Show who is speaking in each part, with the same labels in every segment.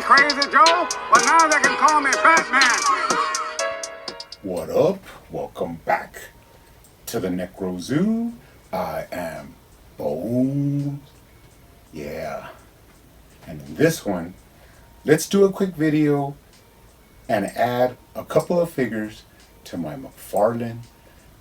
Speaker 1: Crazy Joe, but now they can call me Batman.
Speaker 2: What up? Welcome back to the Necro Zoo. I am Bones. Yeah. And in this one, let's do a quick video and add a couple of figures to my McFarlane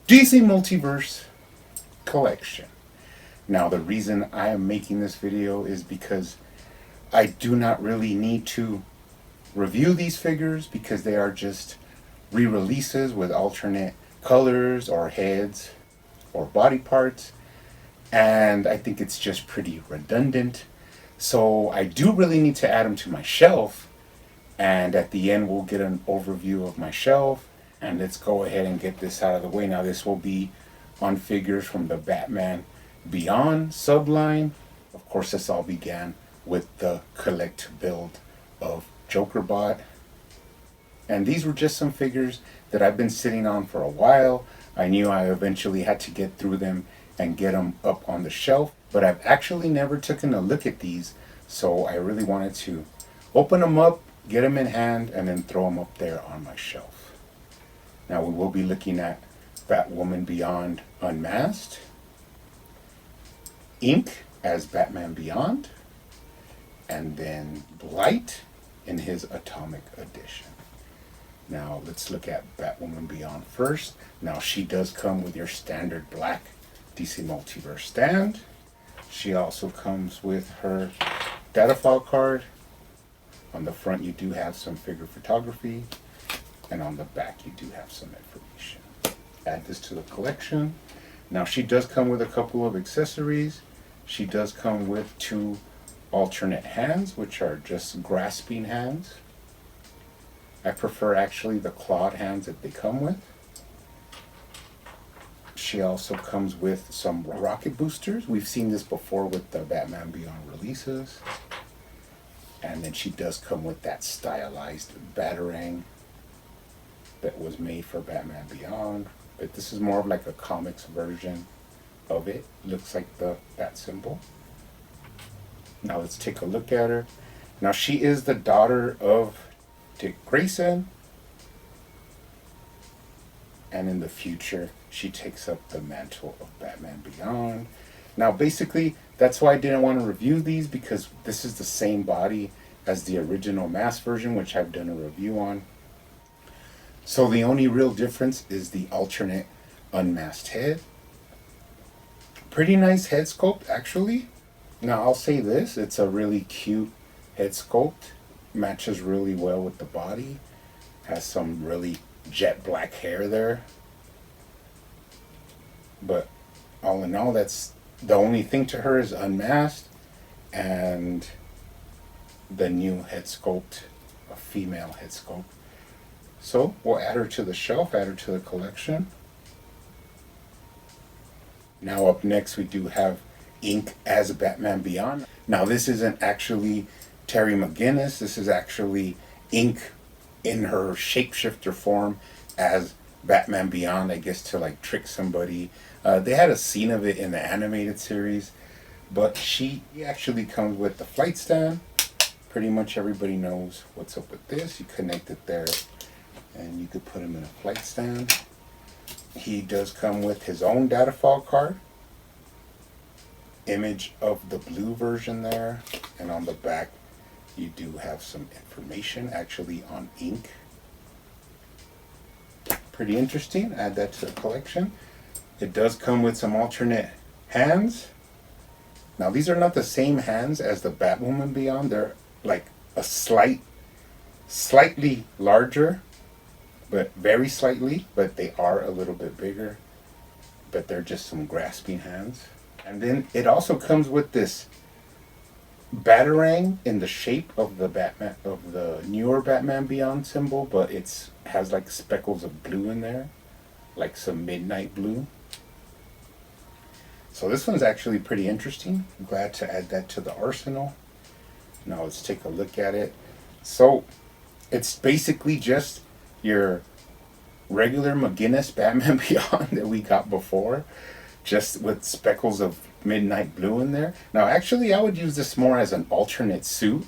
Speaker 2: DC Multiverse collection. Now, the reason I am making this video is because I do not really need to review these figures because they are just re-releases with alternate colors or heads or body parts, and I think it's just pretty redundant. So I do really need to add them to my shelf, and at the end we'll get an overview of my shelf. And let's go ahead and get this out of the way. Now, this will be on figures from the Batman Beyond subline. Of course, this all began with the collect build of JokerBot. And these were just some figures that I've been sitting on for a while. I knew I eventually had to get through them and get them up on the shelf, but I've actually never taken a look at these, so I really wanted to open them up, get them in hand, and then throw them up there on my shelf. Now, we will be looking at Batwoman Beyond Unmasked, Ink as Batman Beyond, and then Blight in his Atomic Edition. Now, let's look at Batwoman Beyond first. Now, she does come with your standard black DC Multiverse stand. She also comes with her data file card. On the front, you do have some figure photography, and on the back, you do have some information. Add this to the collection. Now, she does come with a couple of accessories. She does come with 2 alternate hands, which are just grasping hands. I prefer actually the clawed hands that they come with. She also comes with some rocket boosters. We've seen this before with the Batman Beyond releases. And then she does come with that stylized Batarang that was made for Batman Beyond. But this is more of like a comics version of it. Looks like the bat symbol. Now let's take a look at her. Now, she is the daughter of Dick Grayson, and in the future she takes up the mantle of Batman Beyond. Now, basically, that's why I didn't want to review these, because this is the same body as the original mask version, which I've done a review on. So the only real difference is the alternate unmasked head. Pretty nice head sculpt, actually. Now, I'll say this, it's a really cute head sculpt. Matches really well with the body. Has some really jet black hair there. But all in all, that's the only thing to her is unmasked, and the new head sculpt, a female head sculpt. So we'll add her to the shelf, add her to the collection. Now, up next, we do have Ink as Batman Beyond. Now, this isn't actually Terry McGinnis. This is actually Ink in her shapeshifter form as Batman Beyond, I guess, to like trick somebody. They had a scene of it in the animated series, but she actually comes with the flight stand. Pretty much everybody knows what's up with this. You connect it there, and you could put him in a flight stand. He does come with his own data file card. Image of the blue version there, and on the back you do have some information actually on Ink. Pretty interesting. Add that to the collection. It does come with some alternate hands. Now, these are not the same hands as the Batwoman Beyond. They're like a slightly larger, but very slightly, but they are a little bit bigger. But they're just some grasping hands. And then it also comes with this Batarang in the shape of the Batman, of the newer Batman Beyond symbol, but it's has like speckles of blue in there, like some midnight blue. So this one's actually pretty interesting. I'm glad to add that to the arsenal. Now let's take a look at it. So it's basically just your regular McGinnis Batman Beyond that we got before, just with speckles of midnight blue in there. Now, actually, I would use this more as an alternate suit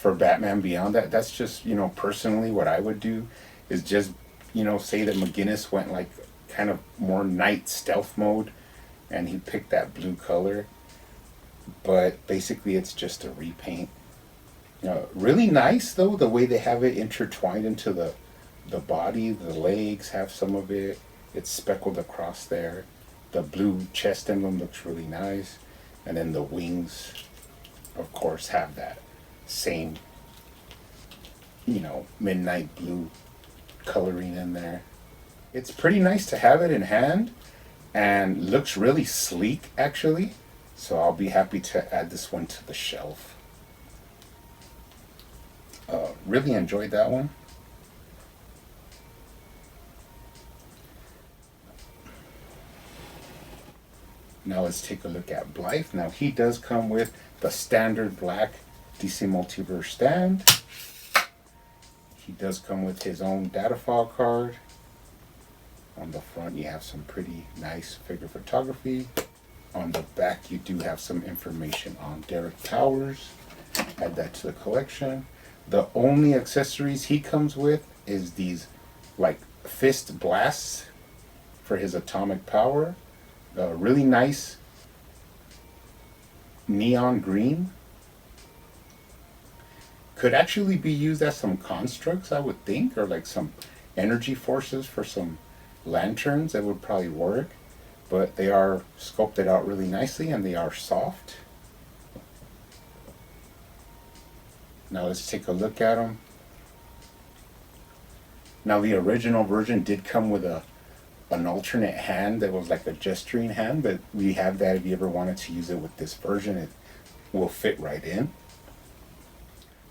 Speaker 2: for Batman Beyond. That's just, personally what I would do is just, say that McGinnis went like kind of more night stealth mode and he picked that blue color. But basically it's just a repaint. Really nice though, the way they have it intertwined into the body. The legs have some of it. It's speckled across there. The blue chest emblem looks really nice. And then the wings, of course, have that same, midnight blue coloring in there. It's pretty nice to have it in hand and looks really sleek actually. So I'll be happy to add this one to the shelf. Really enjoyed that one. Now let's take a look at Blythe. Now he does come with the standard black DC Multiverse stand. He does come with his own data file card. On the front you have some pretty nice figure photography. On the back you do have some information on Derek Powers. Add that to the collection. The only accessories he comes with is these like fist blasts for his atomic power. Really nice neon green. Could actually be used as some constructs, I would think, or like some energy forces for some lanterns. That would probably work. But they are sculpted out really nicely and they are soft. Now let's take a look at them. Now the original version did come with an alternate hand that was like a gesturing hand, but we have that if you ever wanted to use it with this version. It will fit right in.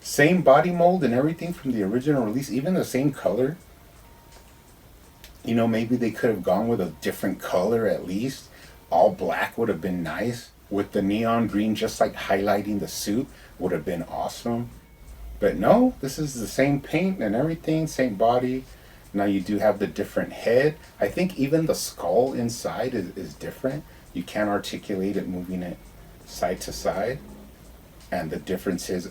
Speaker 2: Same body mold and everything from the original release, even the same color. Maybe they could have gone with a different color at least. All black would have been nice. With the neon green just like highlighting the suit would have been awesome. But no, this is the same paint and everything, same body. Now you do have the different head. I think even the skull inside is different. You can articulate it moving it side to side. And the difference is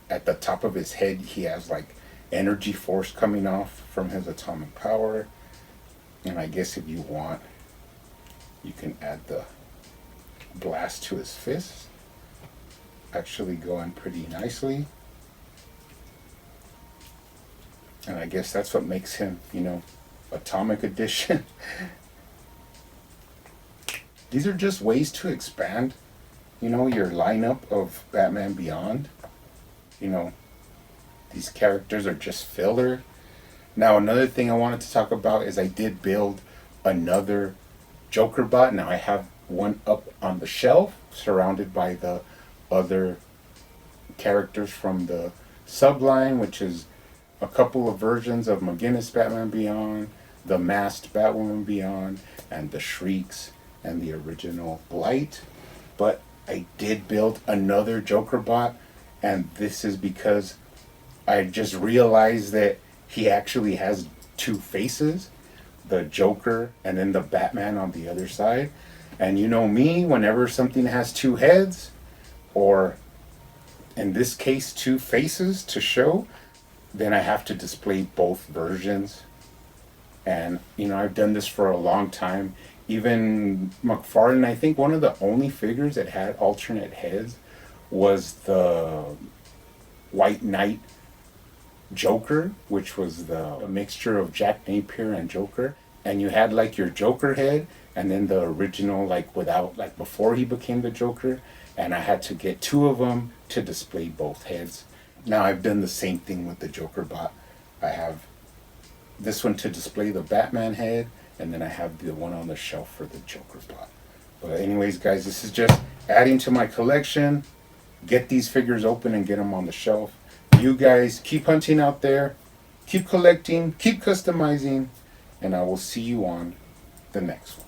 Speaker 2: at the top of his head he has like energy force coming off from his atomic power. And I guess if you want, you can add the blast to his fist. Actually going pretty nicely. And I guess that's what makes him, Atomic Edition. These are just ways to expand, your lineup of Batman Beyond. These characters are just filler. Now another thing I wanted to talk about is I did build another Joker bot. Now I have one up on the shelf surrounded by the other characters from the subline, which is a couple of versions of McGinnis Batman Beyond, the Masked Batwoman Beyond, and the Shrieks and the original Blight. But I did build another Joker bot, and this is because I just realized that he actually has two faces, the Joker and then the Batman on the other side. And you know me, whenever something has two heads, or in this case two faces to show, then I have to display both versions. And I've done this for a long time. Even McFarlane, I think one of the only figures that had alternate heads was the White Knight Joker, which was a mixture of Jack Napier and Joker. And you had like your Joker head and then the original before he became the Joker. And I had to get two of them to display both heads. Now I've done the same thing with the Joker bot. I have this one to display the Batman head, and then I have the one on the shelf for the Joker bot. But anyways, guys, this is just adding to my collection. Get these figures open and get them on the shelf. You guys keep hunting out there, keep collecting, keep customizing, and I will see you on the next one.